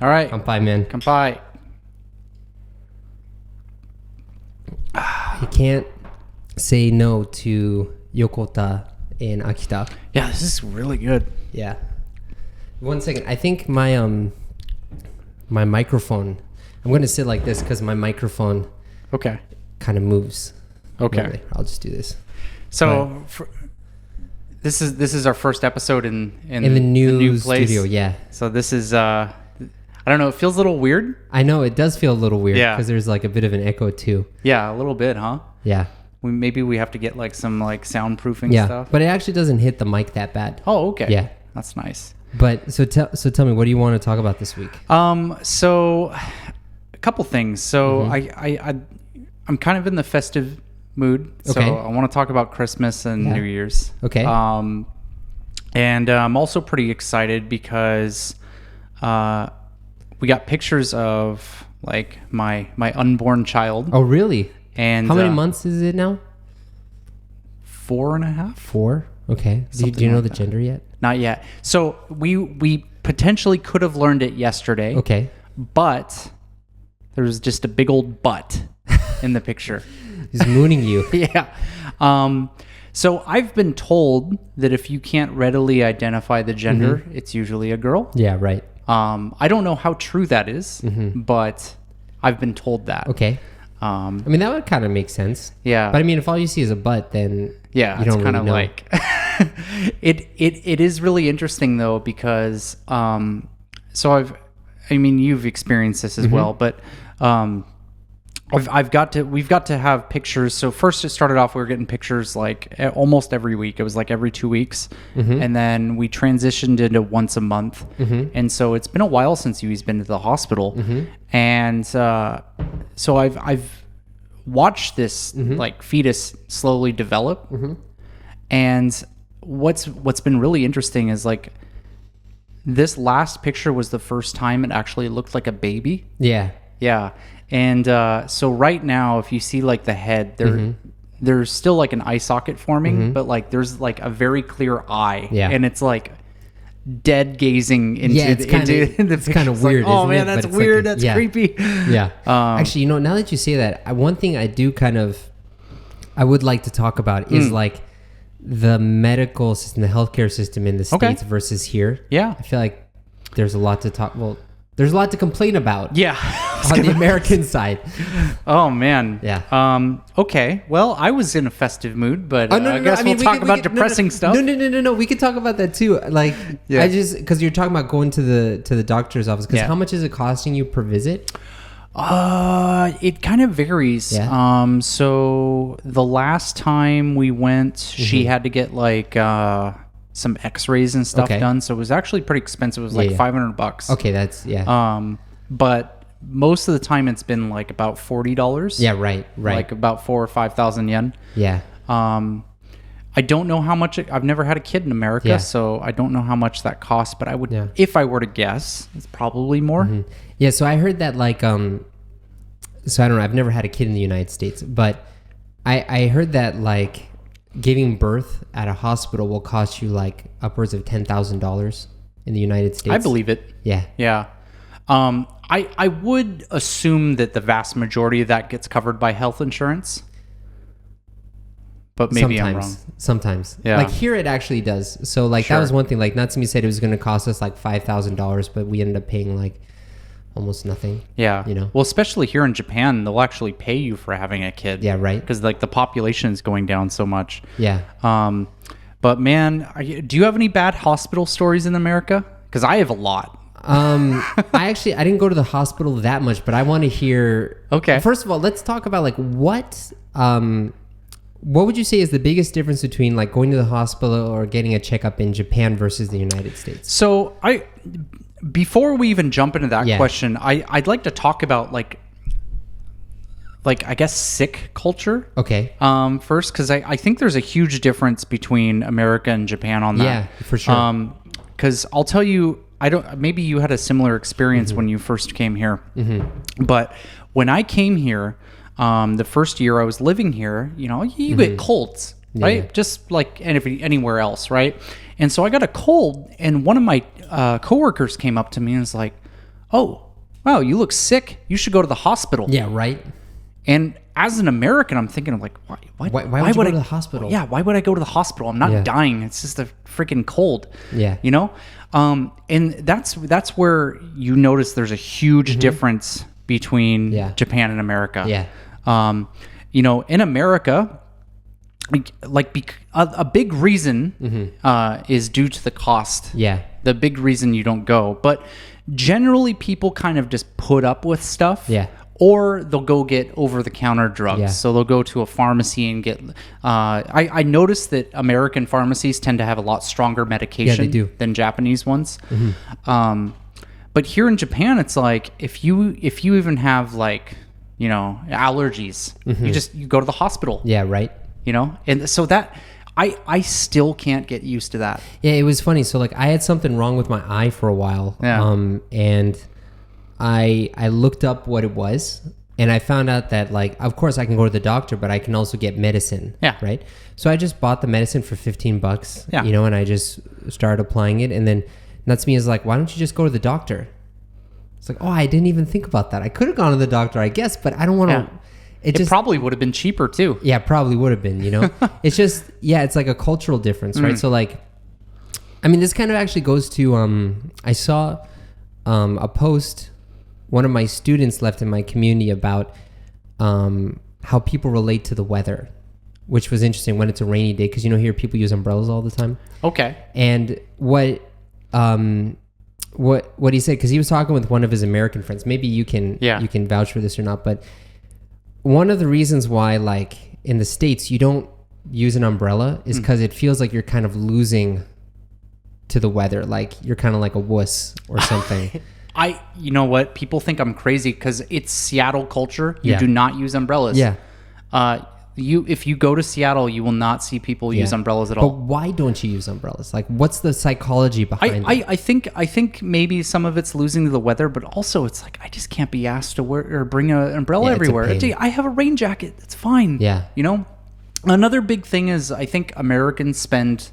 All right. 乾杯, man. 乾杯. You can't say no to Yokota in Akita. Yeah, this is really good. Yeah. 1 second. I think my my microphone. I'm going to sit like this because my microphone Okay. kind of moves. Okay. Really. I'll just do this. So this is our first episode in the new place. studio. Yeah. So this is I don't know. It feels a little weird. I know it does feel a little weird Yeah. because there's like a bit of an echo too. Yeah, a little bit, huh? Yeah. Maybe we have to get like some like soundproofing Yeah. stuff. But it actually doesn't hit the mic that bad. Oh, okay. Yeah. That's nice. But so tell me, what do you want to talk about this week? So a couple things. So I'm kind of in the festive mood. So Okay. I want to talk about Christmas and Yeah. New Year's. Okay. And I'm also pretty excited because we got pictures of like my unborn child. Oh, really? And how many months is it now? 4.5. 4. Okay. Do you know like the that. gender yet? Not yet. So we potentially could have learned it yesterday. Okay. But there was just a big old butt in the picture. He's mooning you. Yeah. So I've been told that if you can't readily identify the gender, it's usually a girl. Yeah, right. I don't know how true that is, but I've been told that. Okay. I mean, that would kind of make sense. Yeah. But I mean, if all you see is a butt, then Yeah, you it's don't kind really of know. like it is really interesting though because you've experienced this as well, but we've got to have pictures. So first it started off we were getting pictures like almost every week. It was like every 2 weeks, and then we transitioned into once a month. And so it's been a while since Yui's been to the hospital, and so I've watched this like fetus slowly develop, and what's been really interesting is like this last picture was the first time it actually looked like a baby. Yeah. Yeah. And so right now, if you see like the head, there's still like an eye socket forming, but like there's like a very clear eye. Yeah. And it's like dead gazing into it's kind of weird. Like, oh isn't man, it? that's But it's weird. like That's creepy. Yeah. Actually, now that you say that, one thing I do I would like to talk about is like the medical system, the healthcare system in the States versus here. Yeah. I feel like there's a lot to talk. Well, there's a lot to complain about. Yeah. On the American side. Oh man. Yeah. Okay. Well, I was in a festive mood, but I guess we'll talk about depressing stuff. No. We could talk about that too. Like, Yeah. because you're talking about going to the doctor's office. Because Yeah. how much is it costing you per visit? It kind of varies. Yeah. So the last time we went, she had to get like some X-rays and stuff done. So it was actually pretty expensive. It was like $500. Okay, that's But most of the time it's been like about $40. Yeah, right. Like about 4,000 or 5,000 yen. Yeah. I don't know how much. I've never had a kid in America, so I don't know how much that costs. But I would, if I were to guess, it's probably more. Yeah. So I heard that like so I don't know. I've never had a kid in the United States, but I heard that like giving birth at a hospital will cost you like upwards of $10,000 in the United States. I believe it. Yeah. Yeah. I would assume that the vast majority of that gets covered by health insurance. But maybe I'm wrong. Sometimes. Yeah. Like here it actually does. So like that was one thing. Like Natsumi said it was going to cost us like $5,000, but we ended up paying like almost nothing. Yeah. You know? Well, especially here in Japan, they'll actually pay you for having a kid. Yeah, right. Because like the population is going down so much. Yeah. But man, do you have any bad hospital stories in America? Because I have a lot. I didn't go to the hospital that much, but I want to hear. Okay. First of all, let's talk about like what would you say is the biggest difference between like going to the hospital or getting a checkup in Japan versus the United States? So before we even jump into that question, I'd like to talk about like I guess sick culture. Okay. First, because I think there's a huge difference between America and Japan on that. Yeah, for sure. Because I'll tell you, maybe you had a similar experience when you first came here. But when I came here, the first year I was living here, you get colds, right? Yeah. Just like anywhere else, right? And so I got a cold, and one of my coworkers came up to me and was like, oh, wow, you look sick. You should go to the hospital. Yeah, right. And as an American, I'm thinking, I'm like, why would you would go I to the hospital? Yeah, why would I go to the hospital? I'm not dying. It's just a freaking cold. Yeah. You know? And that's where you notice there's a huge difference between Japan and America. Yeah. You know, in America, a big reason is due to the cost. Yeah. The big reason you don't go. But generally, people kind of just put up with stuff. Yeah. Or they'll go get over-the-counter drugs. Yeah. So they'll go to a pharmacy and get... I noticed that American pharmacies tend to have a lot stronger medication than Japanese ones. But here in Japan, it's like, if you even have, like, you know, allergies, you go to the hospital. Yeah, right. You know? And so that... I still can't get used to that. Yeah, it was funny. So, like, I had something wrong with my eye for a while. Yeah. And... I looked up what it was, and I found out that, like, of course I can go to the doctor, but I can also get medicine. Yeah. Right. So I just bought the medicine for $15. Yeah. You know, and I just started applying it, and then nuts me is like, why don't you just go to the doctor? It's like, oh, I didn't even think about that. I could have gone to the doctor, I guess, but I don't want to. Yeah. It probably would have been cheaper too. Yeah, probably would have been. You know, it's just it's like a cultural difference, right? So, like, I mean, this kind of actually goes to I saw a post one of my students left in my community about how people relate to the weather, which was interesting when it's a rainy day, because, you know, here people use umbrellas all the time. Okay. And what he said, because he was talking with one of his American friends, maybe you can vouch for this or not, but one of the reasons why, like, in the States you don't use an umbrella is because it feels like you're kind of losing to the weather, like you're kind of like a wuss or something. You know what? People think I'm crazy because it's Seattle culture. You do not use umbrellas. Yeah. If you go to Seattle, you will not see people use umbrellas at all. But why don't you use umbrellas? Like, what's the psychology behind it? I think maybe some of it's losing to the weather, but also it's like I just can't be asked to wear or bring an umbrella everywhere. I have a rain jacket. It's fine. Yeah. You know, another big thing is I think Americans spend.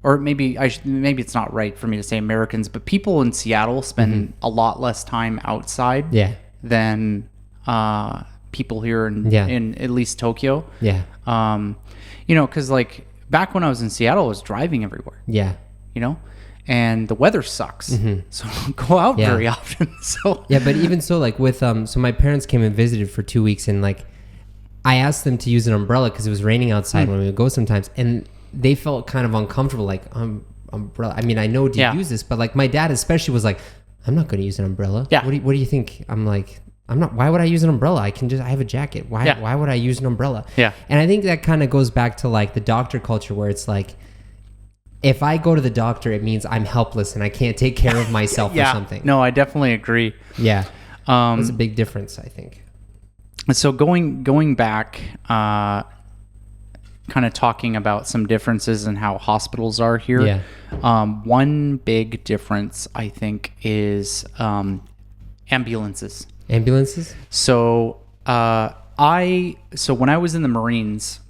Or maybe it's not right for me to say Americans, but people in Seattle spend a lot less time outside than people here in at least Tokyo. Yeah. You know, because like back when I was in Seattle, I was driving everywhere. Yeah. You know, and the weather sucks, so I don't go out very often. So yeah, but even so, like with so my parents came and visited for 2 weeks, and like I asked them to use an umbrella because it was raining outside when we would go sometimes, and they felt kind of uncomfortable, like umbrella. I mean, I know to use this, but like my dad especially was like, I'm not going to use an umbrella. Yeah. What do you think? I'm like, I'm not. Why would I use an umbrella? I have a jacket. Why would I use an umbrella? Yeah. And I think that kind of goes back to like the doctor culture, where it's like, if I go to the doctor, it means I'm helpless and I can't take care of myself or something. No, I definitely agree. Yeah. There's a big difference, I think. So going back, kind of talking about some differences in how hospitals are here. Yeah. One big difference, I think, is ambulances. Ambulances? So when I was in the Marines,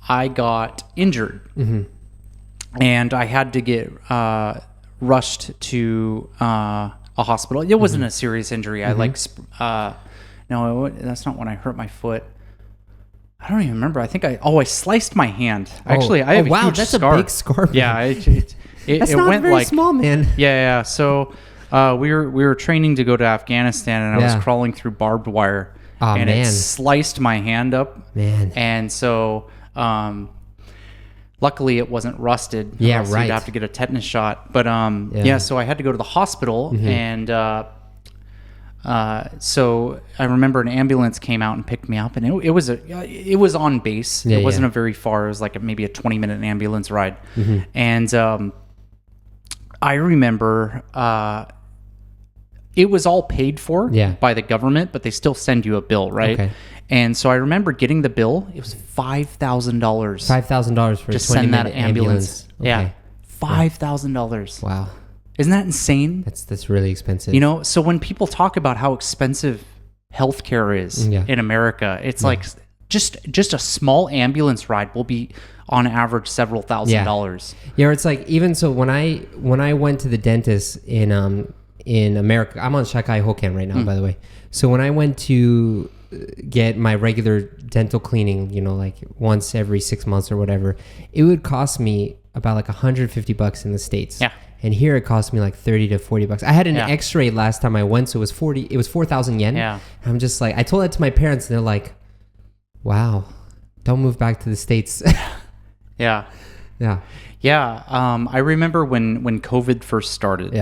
I got injured, and I had to get rushed to a hospital. It wasn't a serious injury. I no, that's not when I hurt my foot. I don't even remember. I think I sliced my hand. Actually, I have a huge that's scar. a big scar. Man. Yeah, that's it not went very like small, man. Yeah. So we were training to go to Afghanistan, and I was crawling through barbed wire, and it sliced my hand up. Man. And so luckily it wasn't rusted. Yeah, right. You'd have to get a tetanus shot. But so I had to go to the hospital, and so I remember an ambulance came out and picked me up, and it was on base. It wasn't a very far. It was like maybe a 20-minute ambulance ride. And I remember it was all paid for by the government, but they still send you a bill, right? Okay. And so I remember getting the bill. It was $5,000. $5,000 for just a 20-minute send that ambulance. Okay. Yeah, $5,000. Wow. Isn't that insane? That's really expensive. You know, so when people talk about how expensive healthcare is in America, it's like just a small ambulance ride will be on average several $1,000s. Yeah, it's like even so when I went to the dentist in in America, I'm on Shakai Hoken right now, by the way. So when I went to get my regular dental cleaning, like once every 6 months or whatever, it would cost me about like $150 in the States. Yeah. And here it cost me like $30 to $40. I had an X-ray last time I went, so it was 4,000 yen. Yeah. I'm just like, I told that to my parents, and they're like, "Wow, don't move back to the States." Yeah. Yeah. Yeah. I remember when COVID first started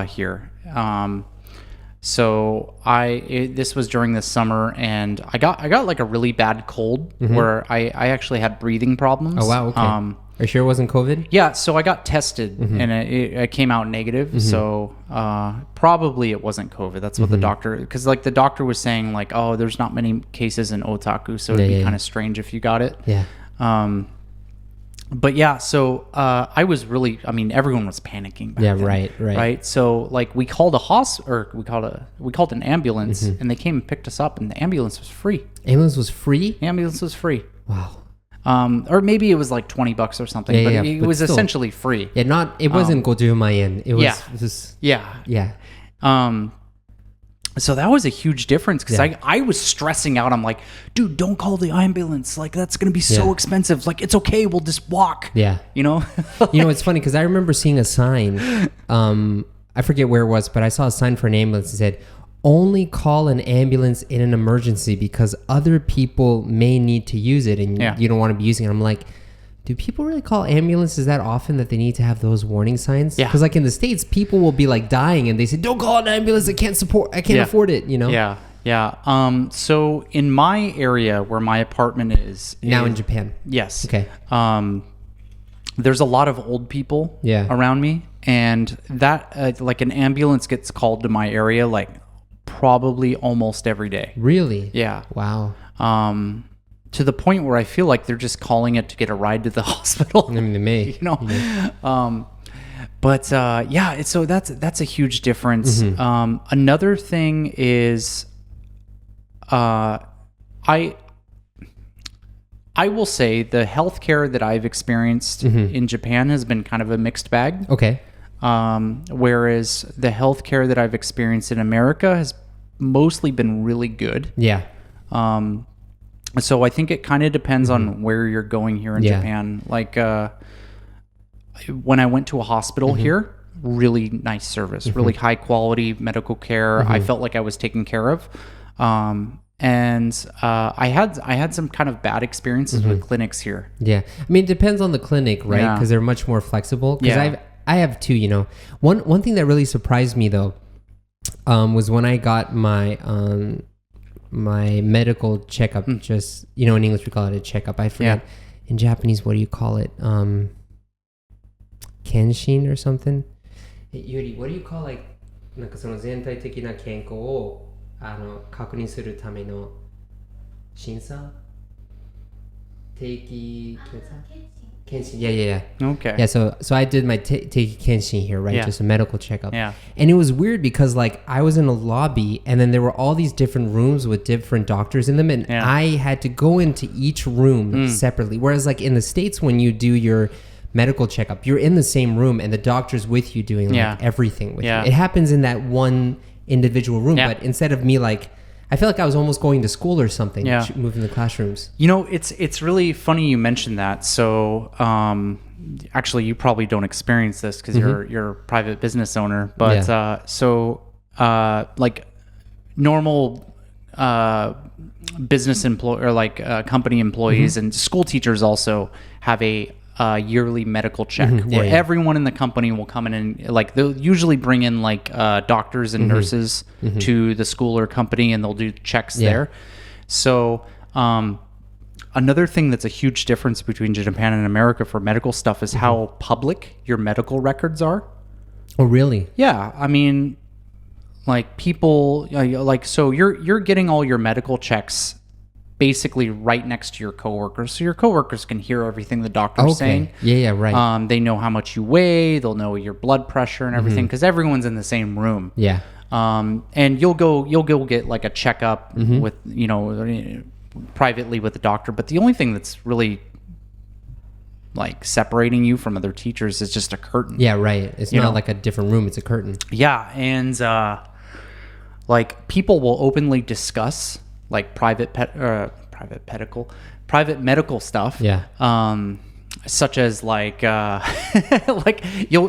here. So this was during the summer, and I got like a really bad cold where I actually had breathing problems. Oh wow. Okay. Are you sure it wasn't COVID? Yeah. So I got tested, and it came out negative. So probably it wasn't COVID. That's what the doctor, because like the doctor was saying like, oh, there's not many cases in Otaku, so it'd be kind of strange if you got it. Yeah. But yeah, so I was really, everyone was panicking back then, right. So like we called we called an ambulance, and they came and picked us up, and the ambulance was free. Ambulance was free? The ambulance was free. Wow. Or maybe it was like $20 or something, but it was still essentially free. Yeah, it wasn't 50 万yen. It was just Yeah. So that was a huge difference, because I was stressing out. I'm like, dude, don't call the ambulance. Like, that's going to be so expensive. Like, it's okay. We'll just walk. Yeah. It's funny because I remember seeing a sign. I forget where it was, but I saw a sign for an ambulance that said, only call an ambulance in an emergency because other people may need to use it and you don't want to be using it. I'm like, do people really call ambulances that often that they need to have those warning signs? Yeah. Because like in the States, people will be like dying and they say, don't call an ambulance. I can't afford it, Yeah. Yeah. So in my area where my apartment is now in Japan. Yes. Okay. There's a lot of old people around me, and that like an ambulance gets called to my area like probably almost every day. Really? Yeah. Wow. To the point where I feel like they're just calling it to get a ride to the hospital. I mean, they may. So that's a huge difference. Another thing is, I will say the healthcare that I've experienced in Japan has been kind of a mixed bag. Okay. Whereas the healthcare that I've experienced in America has mostly been really good. Yeah. So I think it kind of depends on where you're going here in Japan. Like when I went to a hospital here, really nice service, really high quality medical care. I felt like I was taken care of. And I had some kind of bad experiences with clinics here. Yeah. I mean, it depends on the clinic, right? Because they're much more flexible. Because I have two, One thing that really surprised me though, was when I got my my medical checkup. Just in English we call it a checkup. I forget in Japanese, what do you call it? Kenshin or something. Yuri, what do you call like なんかその全体的な健康を確認するための審査定期検査 Kenshin. Yeah. Okay. Yeah, so I did my Teiki Kenshin here, right? Yeah. Just a medical checkup. Yeah. And it was weird because like I was in a lobby and then there were all these different rooms with different doctors in them, and I had to go into each room separately. Whereas like in the States, when you do your medical checkup, you're in the same room and the doctor's with you doing like everything with you. It happens in that one individual room, but instead of me like, I feel like I was almost going to school or something, moving the classrooms. It's really funny you mentioned that. So, actually, you probably don't experience this because you're a private business owner. But like normal business or like company employees and school teachers also have a yearly medical check where everyone in the company will come in and like they'll usually bring in like doctors and nurses to the school or company, and they'll do checks there. So another thing that's a huge difference between Japan and America for medical stuff is how public your medical records are. Oh, really? Yeah. I mean, like people like, so you're getting all your medical checks basically right next to your coworkers, so your coworkers can hear everything the doctor's saying. Right. They know how much you weigh, they'll know your blood pressure and everything, because everyone's in the same room. And you'll go get like a checkup with privately with the doctor. But the only thing that's really like separating you from other teachers is just a curtain. Yeah, right. It's not like a different room, it's a curtain. Yeah, and like people will openly discuss like private medical stuff. Yeah. Such as like like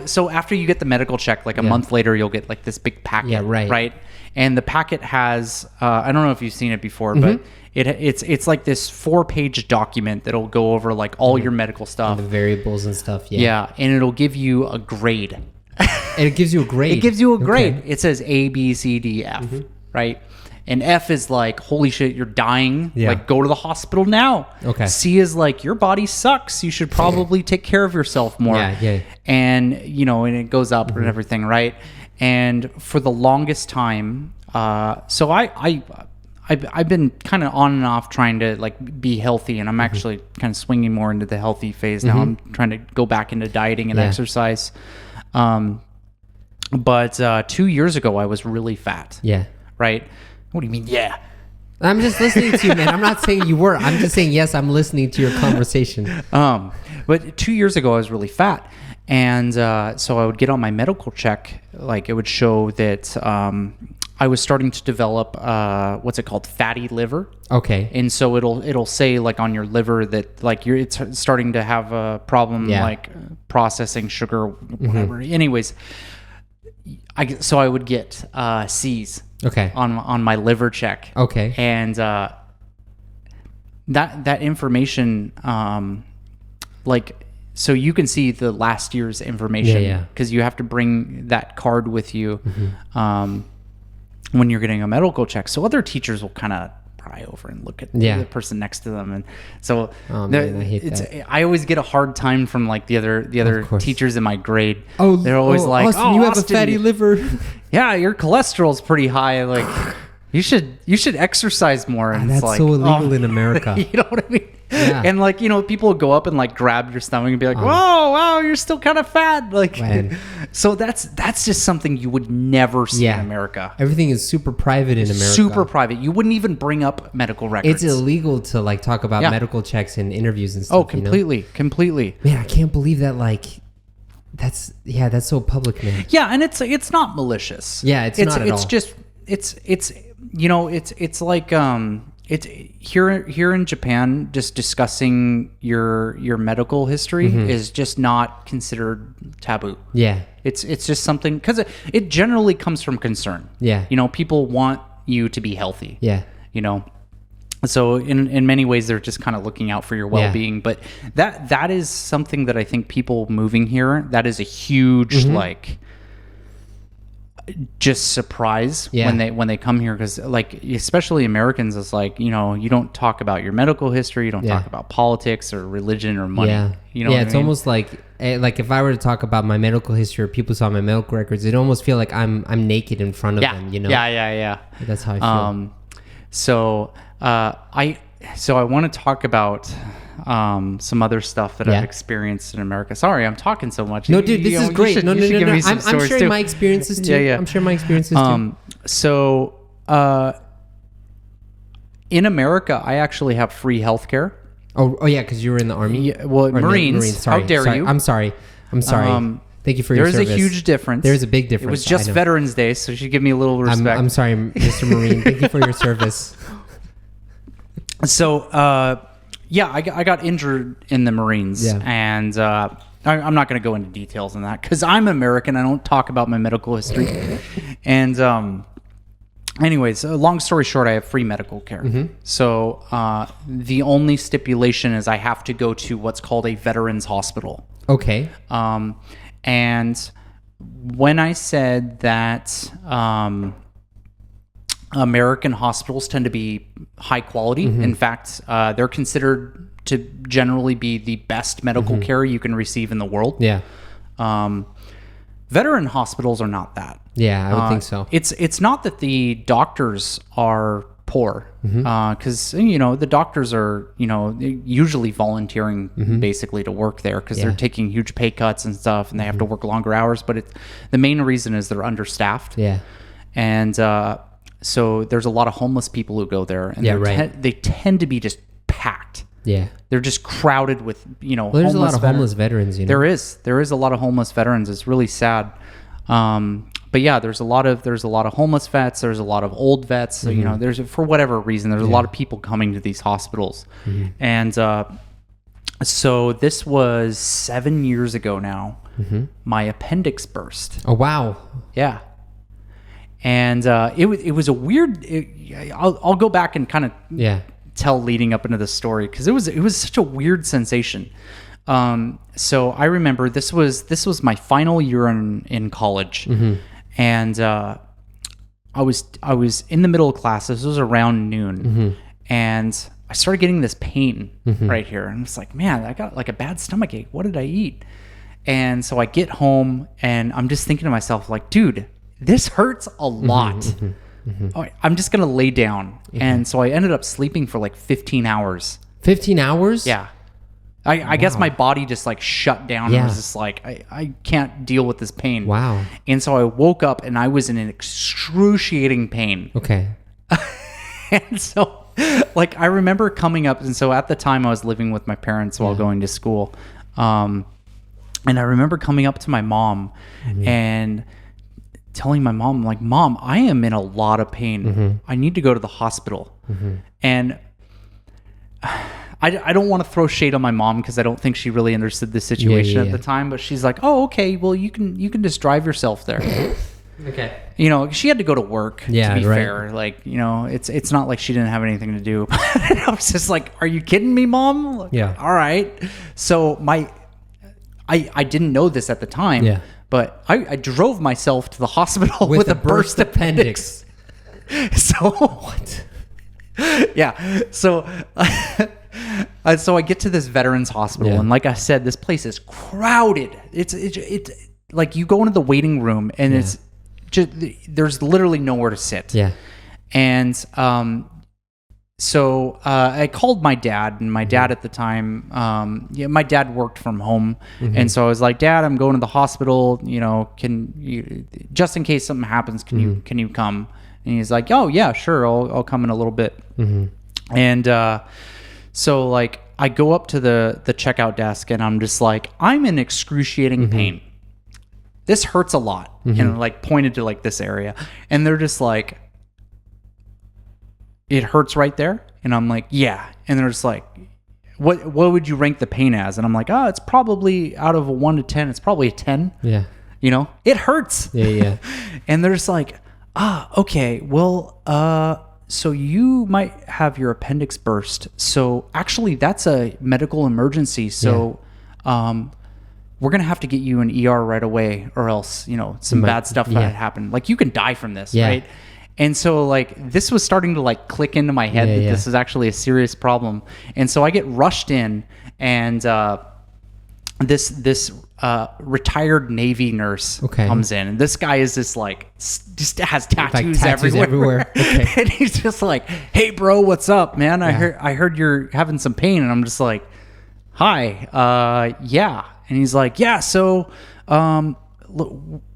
so after you get the medical check, like a month later you'll get like this big packet. Yeah, right. And the packet has I don't know if you've seen it before, but it's like this 4-page document that'll go over like all your medical stuff, the variables and stuff. Yeah, and it'll give you a grade. And it gives you a grade. It gives you a grade. Okay. It says A, B, C, D, F, right? And F is like, holy shit, you're dying. Yeah. Like, go to the hospital now. Okay. C is like, your body sucks. You should probably take care of yourself more. Yeah. And, and it goes up and everything, right? And for the longest time, so I've been kind of on and off trying to like be healthy, and I'm actually kind of swinging more into the healthy phase now. I'm trying to go back into dieting and exercise. But 2 years ago, I was really fat. Yeah. Right? What do you mean, yeah? I'm just listening to you, man. I'm not saying you were. I'm just saying, yes, I'm listening to your conversation. But 2 years ago, I was really fat. And so I would get on my medical check. Like, it would show that I was starting to develop, what's it called? Fatty liver. Okay. And so it'll say, like, on your liver that, like, it's starting to have a problem, like, processing sugar, whatever. Anyways, so I would get C's. Okay. On my liver check. Okay. And that information, like, so you can see the last year's information because you have to bring that card with you when you're getting a medical check. So other teachers will kind of pry over and look at the person next to them, and so man, I hate that. I always get a hard time from like the other teachers in my grade. They're always like, Austin, you have Austin, a fatty liver. Yeah, your cholesterol's pretty high. Like, you should exercise more. And that's it's like, so illegal in America. You know what I mean? Yeah. And like, people would go up and like grab your stomach and be like, "Whoa, wow, you're still kind of fat." Like, so that's just something you would never see in America. Everything is super private in America. Super private. You wouldn't even bring up medical records. It's illegal to like talk about medical checks and interviews and stuff. Oh, completely. Man, I can't believe that. Like, that's so public, man. Yeah, and it's not malicious. Yeah, it's not at all. It's just it's like it's here in Japan, just discussing your medical history is just not considered taboo. Yeah. It's just something, because it generally comes from concern. Yeah. People want you to be healthy. Yeah. So in many ways, they're just kind of looking out for your well-being. But that is something that I think people moving here, that is a huge like just surprise when they come here, because like especially Americans, it's like, you don't talk about your medical history, you don't talk about politics or religion or money. It's almost like if I were to talk about my medical history or people saw my medical records, it almost feel like I'm naked in front of them. Yeah. That's how I feel. So I want to talk about some other stuff that I've experienced in America. Sorry, I'm talking so much. No, dude, this is great. No. I'm sharing my experiences too. Yeah. I'm sharing my experiences too. So in America, I actually have free healthcare. Oh yeah, because you were in the Army. Yeah, well, Marines. Sorry, how dare you? I'm sorry. Thank you for your service. There's a huge difference. There's a big difference. It was just Veterans Day, so you should give me a little respect. I'm sorry, Mr. Marine. Thank you for your service. So, I got injured in the Marines, and I'm not going to go into details on that because I'm American. I don't talk about my medical history. And anyways, long story short, I have free medical care. So the only stipulation is I have to go to what's called a veterans hospital. Okay. And when I said that American hospitals tend to be high quality, in fact, they're considered to generally be the best medical care you can receive in the world. Yeah. Veteran hospitals are not that. Yeah, I would think so. It's not that the doctors are poor, because the doctors are usually volunteering basically to work there because they're taking huge pay cuts and stuff, and they have to work longer hours. But the main reason is they're understaffed. Yeah, and so there's a lot of homeless people who go there, and they tend to be just packed. Yeah. They're just crowded with, Well, there's a lot of homeless veterans, you know. There is a lot of homeless veterans. It's really sad. But yeah, there's a lot of homeless vets. There's a lot of old vets. So, you know, there's, for whatever reason, there's a lot of people coming to these hospitals. And so this was 7 years ago now. My appendix burst. Oh, wow. Yeah. And it was a weird. I'll go back and kind of tell leading up into the story, because it was such a weird sensation. So I remember this was my final year in college, and I was in the middle of class. This was around noon, and I started getting this pain right here, and it's like, man, I got like a bad stomach ache. What did I eat? And so I get home, and I'm just thinking to myself, like, dude, this hurts a lot. I'm just gonna lay down. And so I ended up sleeping for like 15 hours. 15 hours? Yeah. I guess my body just like shut down. I was just like, I can't deal with this pain. Wow. And so I woke up and I was in an excruciating pain. Okay. And so like I remember coming up, and so at the time I was living with my parents while going to school. And I remember coming up to my mom and telling my mom, like, Mom, I am in a lot of pain. I need to go to the hospital. And I don't want to throw shade on my mom, because I don't think she really understood the situation at the time. But she's like, oh, okay, well, you can just drive yourself there. Okay. You know, she had to go to work, to be right. fair. Like, you know, it's not like she didn't have anything to do. I was just like, are you kidding me, Mom? Like, Yeah. All right. So I didn't know this at the time. Yeah. But I drove myself to the hospital with a burst appendix. So what? Yeah. So so I get to this veterans hospital, and like I said, this place is crowded. It's like you go into the waiting room, and it's just, there's literally nowhere to sit. Yeah. And so I called my dad, and my dad at the time, my dad worked from home. And so I was like, Dad, I'm going to the hospital, you know, can you, just in case something happens, can you come? And he's like, oh yeah, sure. I'll come in a little bit. And, so like I go up to the checkout desk, and I'm just like, I'm in excruciating pain. This hurts a lot. And like pointed to like this area, and they're just like, it hurts right there? And I'm like, yeah. And they're just like, what would you rank the pain as? And I'm like, oh, it's probably out of a 1 to 10. It's probably a 10. Yeah. You know, it hurts. Yeah. And they're just like, okay, well, so you might have your appendix burst. So actually that's a medical emergency. So, we're going to have to get you an ER right away, or else, you know, some bad stuff might happen. Like, you can die from this, right? And so like this was starting to like click into my head that this is actually a serious problem. And so I get rushed in, and this retired Navy nurse comes in, and this guy is just like just has tattoos everywhere. Okay. And he's just like, hey bro, what's up, man? I heard you're having some pain. And I'm just like, hi. Yeah. And he's like, yeah, so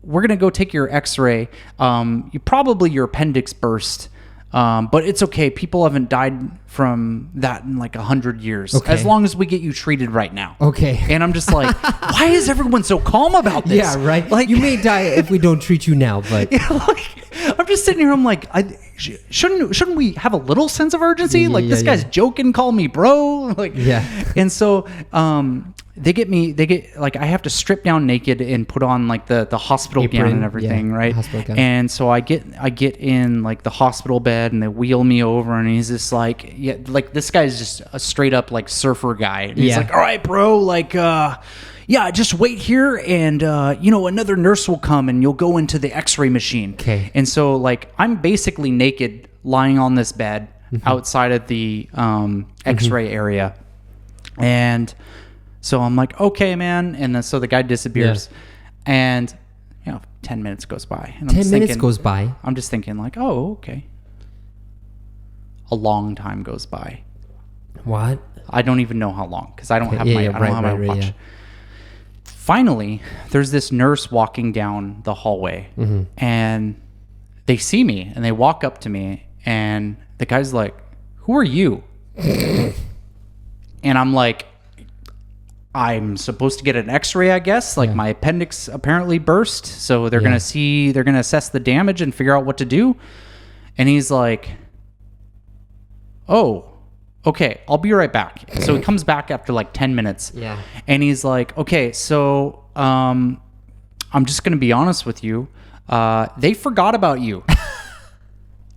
we're gonna go take your x-ray. Your appendix burst, but it's okay. People haven't died from that in like 100 years, as long as we get you treated right now. Okay. And I'm just like, why is everyone so calm about this? Yeah, right. Like, you may die if we don't treat you now, but I'm just sitting here. I'm like, shouldn't we have a little sense of urgency? This guy's joking, call me bro. And so they get like, I have to strip down naked and put on like the hospital apron, gown and everything, right? And so I get in like the hospital bed, and they wheel me over, and he's just like, like this guy's just a straight up like surfer guy. And he's like, all right, bro, like, just wait here, and another nurse will come, and you'll go into the x-ray machine. Okay. And so like I'm basically naked lying on this bed outside of the x-ray area. And so I'm like, okay, man. And then so the guy disappears, and 10 minutes goes by. And 10 minutes goes by. I'm just thinking like, oh, okay. A long time goes by. What? I don't even know how long, because I don't have my watch. Yeah. Finally, there's this nurse walking down the hallway, and they see me, and they walk up to me, and the guy's like, who are you? And I'm like, I'm supposed to get an x-ray, I guess. Like my appendix apparently burst. So they're going to assess the damage and figure out what to do. And he's like, oh, okay, I'll be right back. So he comes back after like 10 minutes. Yeah. And he's like, okay, so I'm just going to be honest with you. They forgot about you.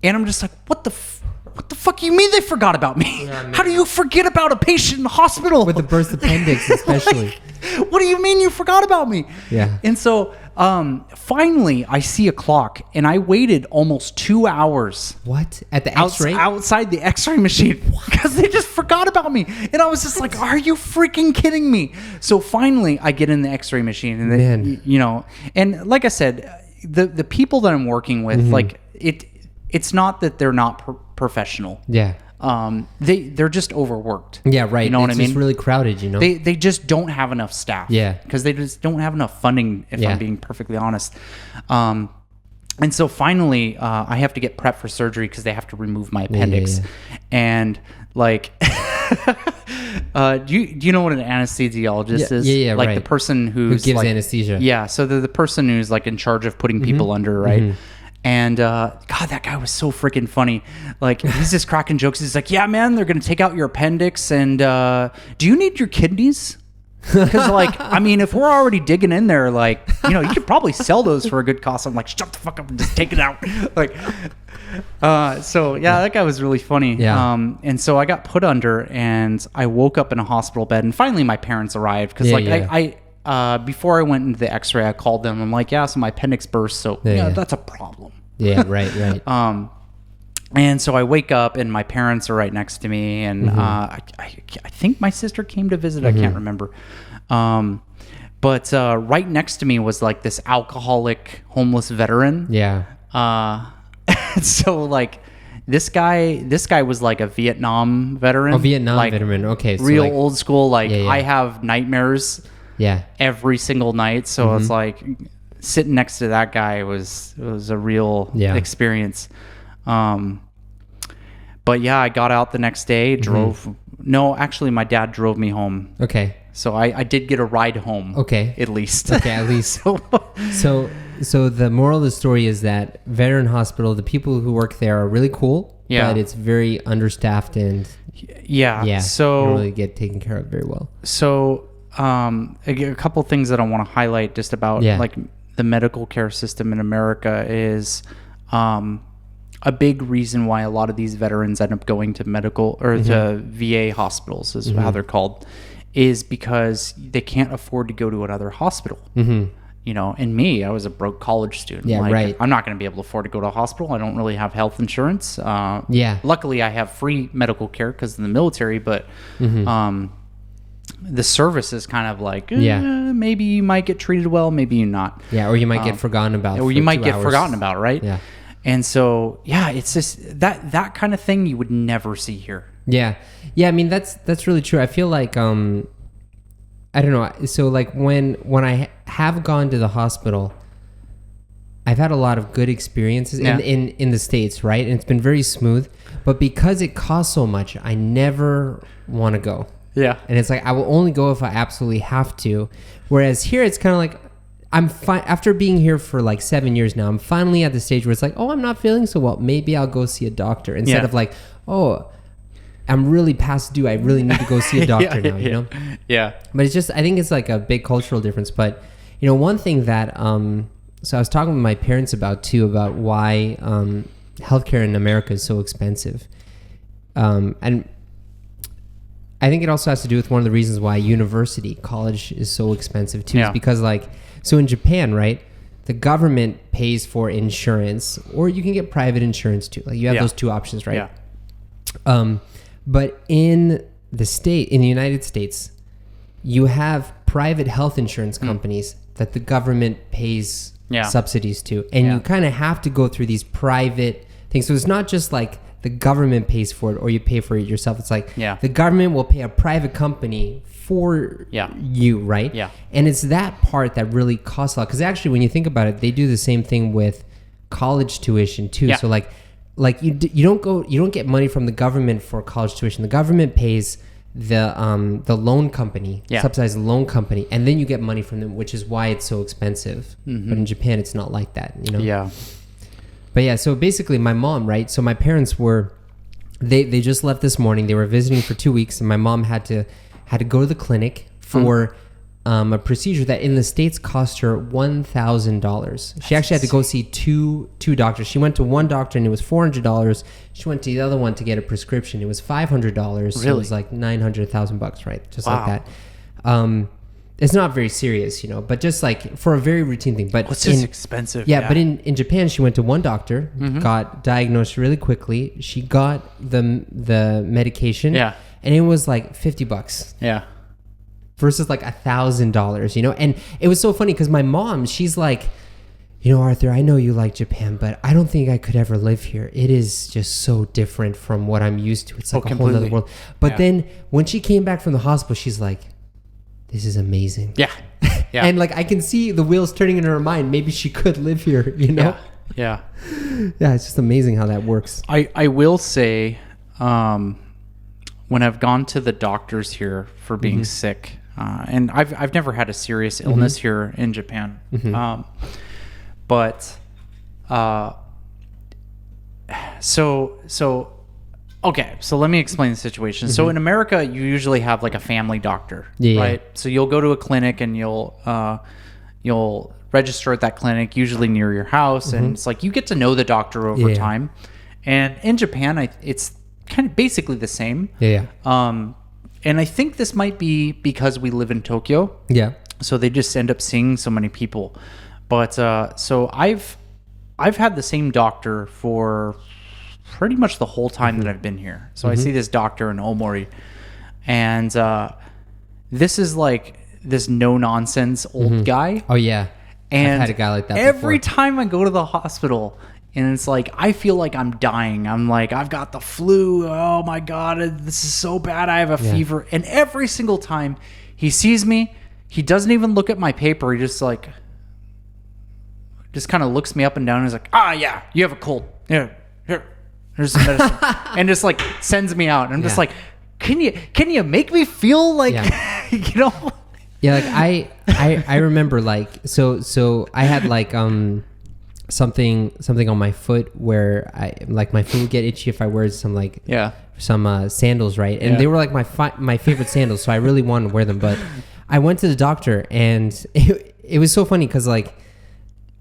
And I'm just like, what the fuck you mean they forgot about me? Yeah, how do you forget about a patient in the hospital? With the burst appendix, especially. Like, what do you mean you forgot about me? Yeah. And so finally I see a clock, and I waited almost 2 hours. What? At the x-ray? Outside the x-ray machine. Because they just forgot about me. And I was just like, are you freaking kidding me? So finally I get in the x-ray machine, and they, you know, and like I said, the people that I'm working with, like it's not that they're not professional. Yeah. They're just overworked. Yeah, right. You know what I mean? It's really crowded, you know? They just don't have enough staff. Yeah. Because they just don't have enough funding, if I'm being perfectly honest. And so finally, I have to get prepped for surgery because they have to remove my appendix. And like, do you know what an anesthesiologist is? Yeah, like right. the person who gives like, anesthesia. Yeah, so they're the person who's like in charge of putting people under, right? And God, that guy was so freaking funny. Like, he's just cracking jokes. He's like, yeah, man, they're going to take out your appendix. And do you need your kidneys? Because, like, I mean, if we're already digging in there, like, you know, you could probably sell those for a good cost. I'm like, shut the fuck up and just take it out. Like, so, yeah, that guy was really funny. Yeah. And so I got put under, and I woke up in a hospital bed. And finally, my parents arrived. Because, before I went into the x-ray, I called them. I'm like, yeah, so my appendix burst. So, that's a problem. Yeah, right. And so I wake up, and my parents are right next to me. And I think my sister came to visit. I can't remember. But right next to me was like this alcoholic, homeless veteran. Yeah. So like this guy was like a Vietnam veteran. Veteran. Okay. So real old school. Like I have nightmares. Yeah. Every single night. So it's like sitting next to that guy was a real experience. But yeah, I got out the next day, no, actually my dad drove me home. Okay. So I did get a ride home. Okay. At least. Okay, at least. So the moral of the story is that veteran hospital, the people who work there are really cool. Yeah. But it's very understaffed and so don't really get taken care of very well. So a couple things that I want to highlight just about like the medical care system in America is a big reason why a lot of these veterans end up going to medical or to VA hospitals is how they're called, is because they can't afford to go to another hospital. You know, and me, I was a broke college student. Yeah, like, right. I'm not going to be able to afford to go to a hospital. I don't really have health insurance. Luckily, I have free medical care because of the military, but the service is kind of like, maybe you might get treated well, maybe you not. Yeah, or you might get forgotten about. Or you might get forgotten about, right? Yeah. And so, it's just that kind of thing you would never see here. Yeah. I mean, that's really true. I feel like I don't know. So like when I have gone to the hospital, I've had a lot of good experiences in the States, right? And it's been very smooth. But because it costs so much, I never want to go. Yeah. And it's like I will only go if I absolutely have to. Whereas here, it's kind of like I'm fine. After being here for like 7 years now, I'm finally at the stage where it's like, oh, I'm not feeling so well. Maybe I'll go see a doctor instead of like, oh, I'm really past due. I really need to go see a doctor now, you know? Yeah. But it's just, I think it's like a big cultural difference. But, you know, one thing that, so I was talking with my parents about too, about why healthcare in America is so expensive. And I think it also has to do with one of the reasons why college is so expensive too. Is because like, so in Japan, right, the government pays for insurance, or you can get private insurance too. Like you have those two options, right? Yeah. But in the United States, you have private health insurance companies that the government pays subsidies to. And you kind of have to go through these private things. So it's not just like the government pays for it or you pay for it yourself. It's like the government will pay a private company for you, right? Yeah. And it's that part that really costs a lot. Because actually, when you think about it, they do the same thing with college tuition too. Yeah. So like you don't get money from the government for college tuition. The government pays the loan company, Yeah. subsidized loan company, and then you get money from them, which is why it's so expensive. But in Japan, it's not like that, you know? Yeah. But yeah, so basically my mom, right? So my parents were, they just left this morning. They were visiting for 2 weeks, and my mom had to go to the clinic for a procedure that in the States cost her $1,000. She actually had to go see two doctors. She went to one doctor and it was $400. She went to the other one to get a prescription. It was $500. Really? So it was like $900,000, right? Just Wow. like that. It's not very serious, you know, but just like for a very routine thing. But It's just expensive. yeah, but in Japan, she went to one doctor, got diagnosed really quickly. She got the medication, Yeah. and it was like $50 Yeah. versus like $1,000, you know. And it was so funny because my mom, she's like, you know, Arthur, I know you like Japan, but I don't think I could ever live here. It is just so different from what I'm used to. It's like a whole other world. But then when she came back from the hospital, she's like, this is amazing. Yeah. Yeah. And like I can see the wheels turning in her mind. Maybe she could live here, you know? Yeah. Yeah, it's just amazing how that works. I will say, when I've gone to the doctors here for being sick, and I've never had a serious illness here in Japan, but okay, so let me explain the situation. So in America, you usually have like a family doctor, right? So you'll go to a clinic and you'll register at that clinic, usually near your house, and it's like you get to know the doctor over time. And in Japan, it's kind of basically the same. And I think this might be because we live in Tokyo. Yeah. So they just end up seeing so many people. But so I've had the same doctor for pretty much the whole time that I've been here. So I see this doctor in Omori, and this is like this no nonsense old guy. Oh yeah. And I've had a guy like that every before. time I go to the hospital, and it's like I feel like I'm dying. I'm like, I've got the flu. Oh my god, this is so bad. I have a fever. And every single time he sees me, he doesn't even look at my paper. He just kind of looks me up and down and is like, yeah, you have a cold. Here, here's some medicine. And just like sends me out. And I'm just like, can you make me feel like, you know? Yeah, like I remember like so I had like something on my foot where I like my foot would get itchy if I wear some sandals, right? And they were like my favorite sandals, so I really wanted to wear them. But I went to the doctor, and it was so funny because like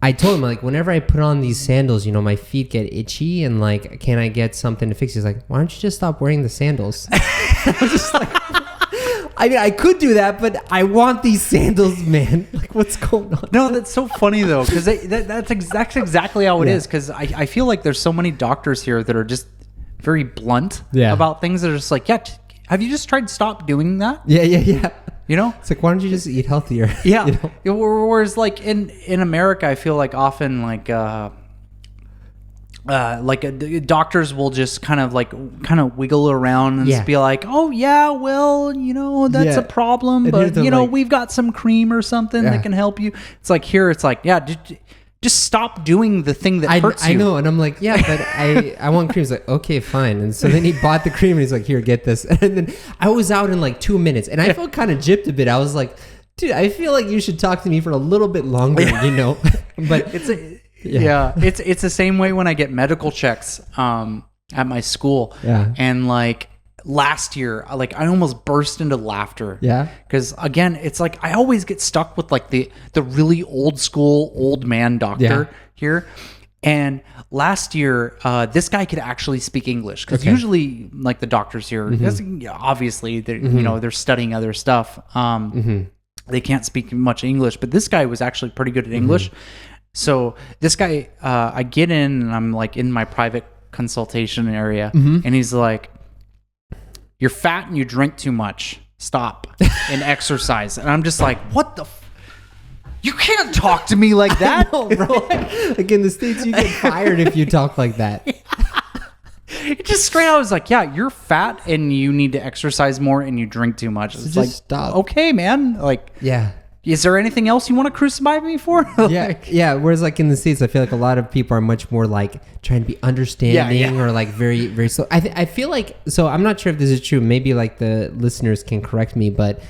I told him like whenever I put on these sandals, you know, my feet get itchy, and like can I get something to fix it? He's like, why don't you just stop wearing the sandals? I was just like, I mean, I could do that, but I want these sandals, man. Like, what's going on? No, that's so funny though, because that's exactly how it is. Because I feel like there's so many doctors here that are just very blunt about things that are just like, have you just tried to stop doing that? Yeah. You know, it's like, why don't you just eat healthier? Yeah. You know? Whereas like in America, I feel like often doctors will just kind of wiggle around and just be like, oh yeah, well, you know, that's a problem, but you know, we've got some cream or something that can help you. It's like here, it's like, just stop doing the thing that hurts you. I know, and I'm like, yeah, but I want cream. He's like, okay, fine. And so then he bought the cream, and he's like, here, get this. And then I was out in like 2 minutes, and I felt kind of gypped a bit. I was like, dude, I feel like you should talk to me for a little bit longer, you know. But it's the same way when I get medical checks at my school. And like last year, like I almost burst into laughter. Because again, it's like I always get stuck with like the really old school old man doctor here. And last year, this guy could actually speak English because usually like the doctors here, obviously they're, you know, they're studying other stuff. They can't speak much English, but this guy was actually pretty good at English. So this guy, I get in and I'm like in my private consultation area, and he's like, you're fat and you drink too much. Stop and exercise. And I'm just like, what the you can't talk to me like that. I know, bro. Like in the States, you get fired if you talk like that. It just straight out was like, yeah, you're fat and you need to exercise more and you drink too much. It's just like, stop. Okay, man. Like, yeah. is there anything else you want to crucify me for? Yeah. Whereas like in the States, I feel like a lot of people are much more like trying to be understanding or like very, very slow. I feel like, so I'm not sure if this is true. Maybe like the listeners can correct me, but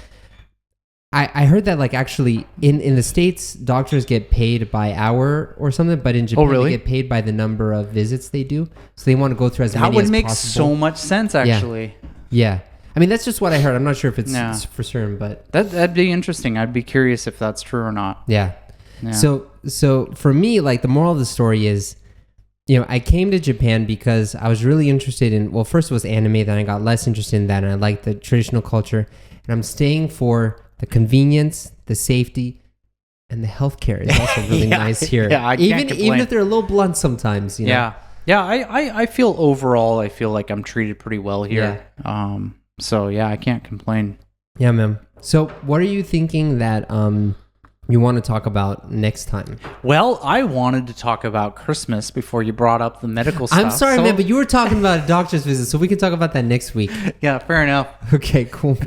I heard that like actually in the States, doctors get paid by hour or something, but in Japan, they get paid by the number of visits they do. So they want to go through as many as possible. That would make so much sense, actually. Yeah. I mean, that's just what I heard. I'm not sure if it's for certain, but that'd be interesting. I'd be curious if that's true or not. Yeah. So for me, like the moral of the story is, I came to Japan because I was really interested in, well, first it was anime, then I got less interested in that, and I liked the traditional culture. And I'm staying for the convenience, the safety, and the healthcare is also really nice here. Yeah, even if they're a little blunt sometimes. Yeah. I feel overall, I feel like I'm treated pretty well here. Yeah. So yeah, I can't complain. Yeah, man. So what are you thinking that you want to talk about next time? Well, I wanted to talk about Christmas before you brought up the medical stuff. I'm sorry, man, but you were talking about a doctor's visit, so we can talk about that next week. Yeah, fair enough. Okay, cool.